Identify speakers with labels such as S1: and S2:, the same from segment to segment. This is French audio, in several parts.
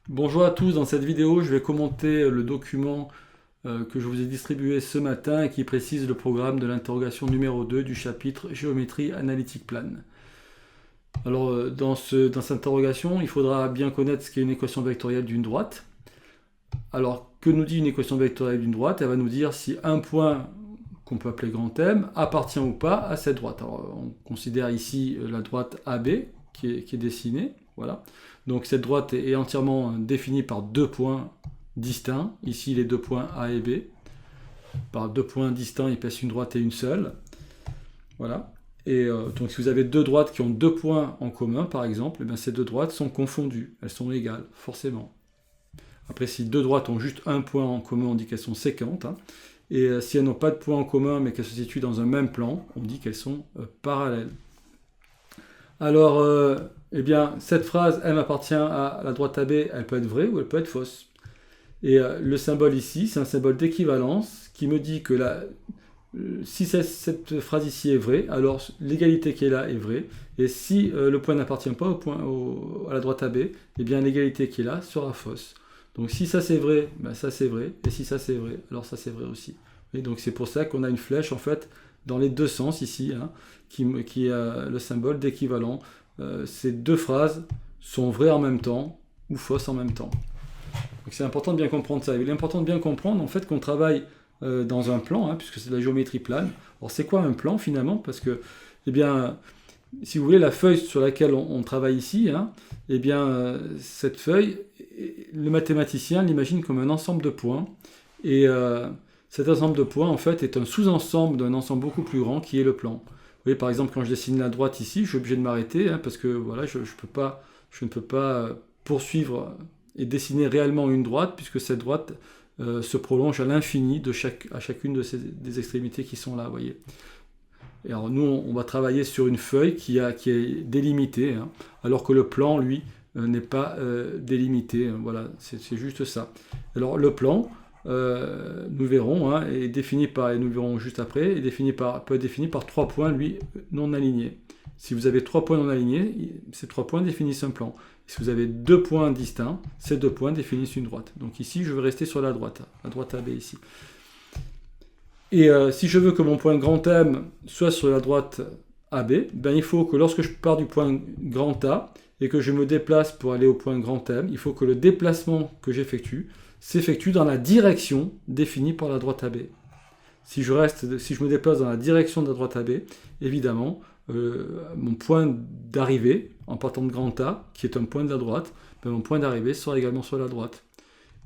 S1: Bonjour à tous, dans cette vidéo je vais commenter le document que je vous ai distribué ce matin et qui précise le programme de l'interrogation numéro 2 du chapitre Géométrie analytique plane. Alors dans cette interrogation, il faudra bien connaître ce qu'est une équation vectorielle d'une droite. Alors que nous dit une équation vectorielle d'une droite? Elle va nous dire si un point qu'on peut appeler grand M appartient ou pas à cette droite. Alors on considère ici la droite AB qui est dessinée. Voilà. Donc cette droite est entièrement définie par deux points distincts. Ici les deux points A et B. Par deux points distincts, épaissent une droite et une seule. Voilà. Et donc si vous avez deux droites qui ont deux points en commun, par exemple, eh bien, ces deux droites sont confondues. Elles sont égales, forcément. Après, si deux droites ont juste un point en commun, on dit qu'elles sont séquentes. Hein. Et si elles n'ont pas de point en commun, mais qu'elles se situent dans un même plan, on dit qu'elles sont parallèles. Alors, eh bien, cette phrase, M appartient à la droite AB, elle peut être vraie ou elle peut être fausse. Et le symbole ici, c'est un symbole d'équivalence qui me dit que si cette phrase ici est vraie, alors l'égalité qui est là est vraie. Et si le point n'appartient pas à la droite AB, eh bien l'égalité qui est là sera fausse. Donc si ça c'est vrai, ben ça c'est vrai. Et si ça c'est vrai, alors ça c'est vrai aussi. Et donc c'est pour ça qu'on a une flèche en fait dans les deux sens ici, hein, qui a le symbole d'équivalent. Ces deux phrases sont vraies en même temps ou fausses en même temps. Donc c'est important de bien comprendre ça. Il est important de bien comprendre en fait qu'on travaille dans un plan, hein, puisque c'est de la géométrie plane. Alors c'est quoi un plan finalement? Parce que, eh bien, si vous voulez, la feuille sur laquelle on travaille ici, hein, eh bien, cette feuille, le mathématicien l'imagine comme un ensemble de points. Et cet ensemble de points, en fait, est un sous-ensemble d'un ensemble beaucoup plus grand qui est le plan. Vous voyez, par exemple, quand je dessine la droite ici, je suis obligé de m'arrêter, hein, parce que voilà, je ne peux pas poursuivre et dessiner réellement une droite, puisque cette droite se prolonge à l'infini à chacune des extrémités qui sont là, vous voyez. Et alors nous, on va travailler sur une feuille qui est délimitée, hein, alors que le plan, lui, n'est pas délimité. Voilà, c'est juste ça. Alors le plan, nous verrons, hein, est défini par, et nous le verrons juste après, peut être défini par trois points, lui, non alignés. Si vous avez trois points non alignés, ces trois points définissent un plan. Si vous avez deux points distincts, ces deux points définissent une droite. Donc ici, je vais rester sur la droite AB ici. Et si je veux que mon point grand M soit sur la droite AB, ben il faut que lorsque je pars du point grand A et que je me déplace pour aller au point grand M, il faut que le déplacement que j'effectue s'effectue dans la direction définie par la droite AB. Si je me déplace dans la direction de la droite AB, évidemment, mon point d'arrivée, en partant de grand A, qui est un point de la droite, ben mon point d'arrivée sera également sur la droite.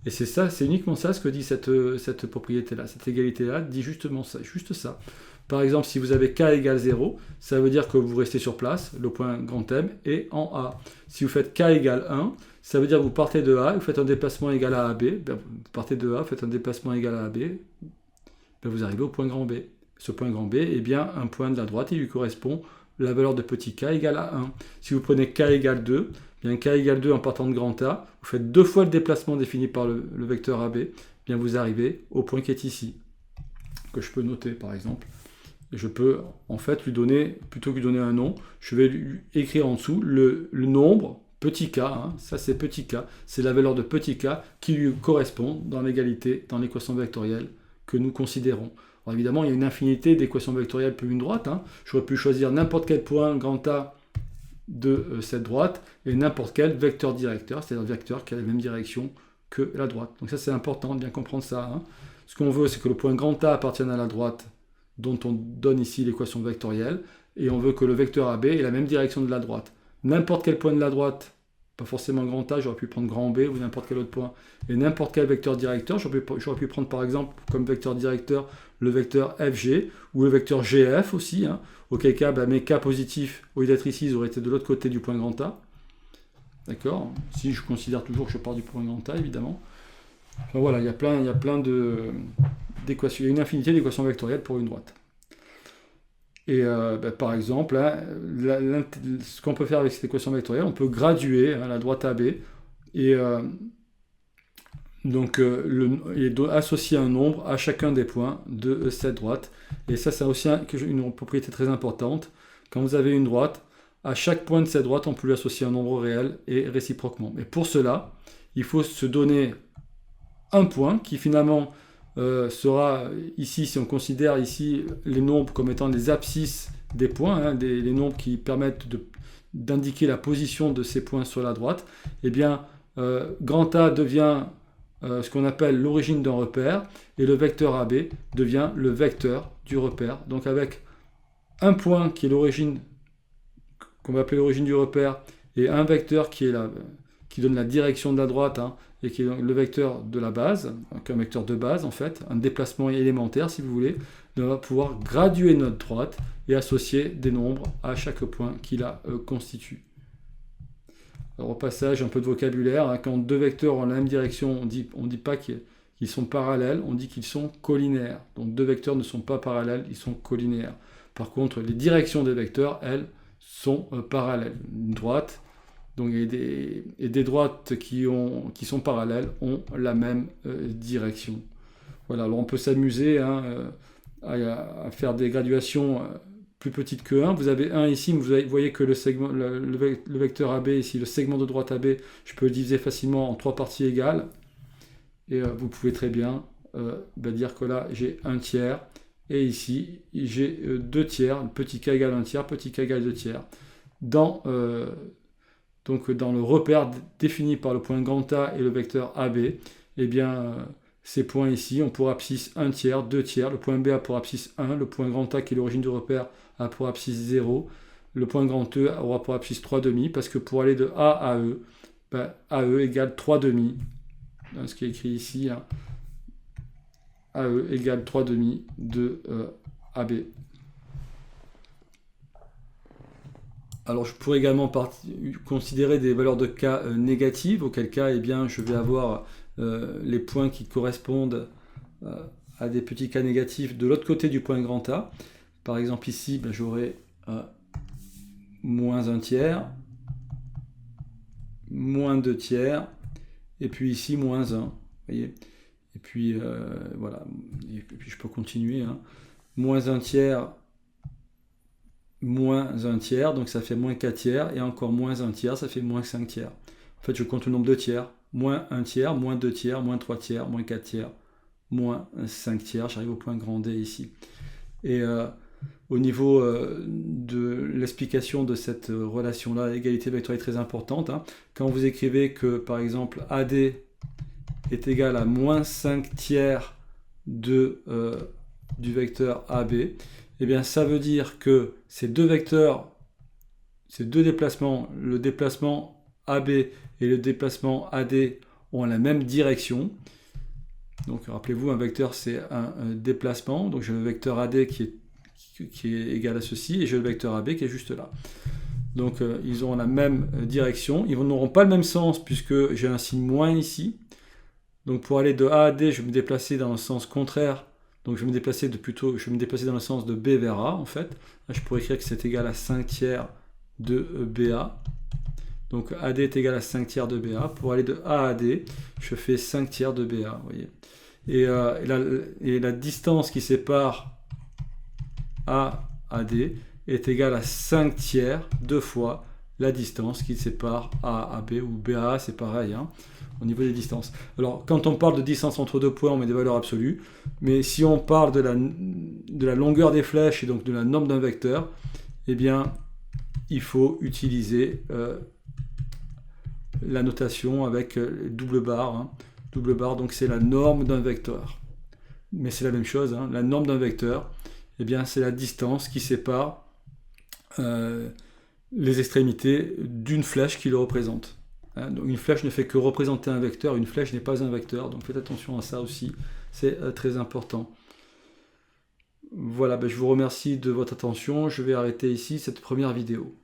S1: Et c'est uniquement ça ce que dit cette propriété-là. Cette égalité-là dit justement ça, juste ça. Par exemple, si vous avez k égale 0, ça veut dire que vous restez sur place, le point grand M est en A. Si vous faites k égale 1, ça veut dire que vous partez de A, vous faites un déplacement égal à AB, ben vous partez de A, vous faites un déplacement égal à AB, ben vous arrivez au point grand B. Ce point grand B est bien un point de la droite, il lui correspond la valeur de petit k égale à 1. Si vous prenez k égale 2, bien k égale 2 en partant de grand A, vous faites deux fois le déplacement défini par le vecteur AB, bien vous arrivez au point qui est ici, que je peux noter par exemple. Et je peux en fait lui donner, plutôt que lui donner un nom, je vais lui écrire en dessous le nombre, petit k, hein, ça c'est petit k, c'est la valeur de petit k qui lui correspond dans l'égalité, dans l'équation vectorielle que nous considérons. Alors évidemment, il y a une infinité d'équations vectorielles plus une droite. Hein. J'aurais pu choisir n'importe quel point grand A de cette droite et n'importe quel vecteur directeur, c'est-à-dire un vecteur qui a la même direction que la droite. Donc ça c'est important de bien comprendre ça. Hein. Ce qu'on veut, c'est que le point grand A appartienne à la droite dont on donne ici l'équation vectorielle, et on veut que le vecteur AB ait la même direction de la droite. N'importe quel point de la droite, pas forcément grand A, j'aurais pu prendre grand B ou n'importe quel autre point, et n'importe quel vecteur directeur, j'aurais pu prendre par exemple comme vecteur directeur le vecteur FG, ou le vecteur GF aussi, hein, auquel cas ben, mes K positifs, au lieu d'être ici, ils auraient été de l'autre côté du point grand A. D'accord? Si je considère toujours que je pars du point grand A, évidemment. Enfin, voilà, il y a plein d'équations, il y a une infinité d'équations vectorielles pour une droite. Et ben, par exemple, hein, ce qu'on peut faire avec cette équation vectorielle, on peut graduer hein, la droite AB et associer un nombre à chacun des points de cette droite. Et ça, c'est aussi une propriété très importante. Quand vous avez une droite, à chaque point de cette droite, on peut lui associer un nombre réel et réciproquement. Mais pour cela, il faut se donner un point qui finalement sera ici, si on considère ici les nombres comme étant les abscisses des points, hein, les nombres qui permettent d'indiquer la position de ces points sur la droite, eh bien grand A devient ce qu'on appelle l'origine d'un repère, et le vecteur AB devient le vecteur du repère. Donc avec un point qui est l'origine, qu'on va appeler l'origine du repère, et un vecteur qui donne la direction de la droite, hein, et qui est le vecteur de la base, donc un vecteur de base en fait, un déplacement élémentaire si vous voulez, on va pouvoir graduer notre droite et associer des nombres à chaque point qui la constitue. Alors au passage, un peu de vocabulaire, hein, quand deux vecteurs ont la même direction, on dit pas qu'ils sont parallèles, on dit qu'ils sont collinaires. Donc deux vecteurs ne sont pas parallèles, ils sont collinaires. Par contre, les directions des vecteurs, elles, sont parallèles. Une droite, donc, et des droites qui sont parallèles ont la même direction. Voilà, alors on peut s'amuser hein, à faire des graduations plus petites que 1. Vous avez 1 ici, mais vous voyez que le vecteur AB ici, le segment de droite AB, je peux le diviser facilement en 3 parties égales. Et vous pouvez très bien dire que là, j'ai 1 tiers. Et ici, j'ai 2 tiers, petit k égale 1 tiers, petit k égale 2 tiers. Donc dans le repère défini par le point grand A et le vecteur AB, eh bien, ces points ici ont pour abscisse 1 tiers, 2 tiers, le point B a pour abscisse 1, le point grand A qui est l'origine du repère a pour abscisse 0, le point grand E aura pour abscisse 3 demi, parce que pour aller de A à E, AE égale 3 demi, ce qui est écrit ici, hein, AE égale 3 demi de AB. Alors je pourrais également considérer des valeurs de k négatives, auquel cas eh bien, je vais avoir les points qui correspondent à des petits k négatifs de l'autre côté du point grand A. Par exemple ici, j'aurai moins 1 tiers, moins 2 tiers, et puis ici moins 1. Voyez, et puis voilà, et puis je peux continuer. Hein. Moins 1 tiers, moins 1 tiers, donc ça fait moins 4 tiers, et encore moins 1 tiers, ça fait moins 5 tiers. En fait, je compte le nombre de tiers. Moins 1 tiers, moins 2 tiers, moins 3 tiers, moins 4 tiers, moins 5 tiers. J'arrive au point grand D ici. Et au niveau de l'explication de cette relation-là, l'égalité vectorielle est très importante. Hein. Quand vous écrivez que, par exemple, AD est égal à moins 5 tiers du vecteur AB, eh bien, ça veut dire que ces deux vecteurs, ces deux déplacements, le déplacement AB et le déplacement AD ont la même direction. Donc, rappelez-vous, un vecteur, c'est un déplacement. Donc, j'ai le vecteur AD qui est égal à ceci, et j'ai le vecteur AB qui est juste là. Donc, ils ont la même direction. Ils n'auront pas le même sens, puisque j'ai un signe moins ici. Donc, pour aller de A à D, je vais me déplacer dans le sens contraire. Donc, je vais me déplacer dans le sens de B vers A, en fait. Là, je pourrais écrire que c'est égal à 5 tiers de BA. Donc, AD est égal à 5 tiers de BA. Pour aller de A à D, je fais 5 tiers de BA, vous voyez. Et la distance qui sépare A à D est égale à 5 tiers, 2 fois la distance qui sépare A à B, ou BA, c'est pareil, hein, au niveau des distances. Alors, quand on parle de distance entre deux points, on met des valeurs absolues, mais si on parle de la longueur des flèches et donc de la norme d'un vecteur, eh bien, il faut utiliser la notation avec double barre. Hein. Double barre, donc c'est la norme d'un vecteur. Mais c'est la même chose, hein. La norme d'un vecteur, eh bien, c'est la distance qui sépare les extrémités d'une flèche qui le représente. Hein. Donc une flèche ne fait que représenter un vecteur, une flèche n'est pas un vecteur, donc faites attention à ça aussi, c'est très important. Voilà, je vous remercie de votre attention, je vais arrêter ici cette première vidéo.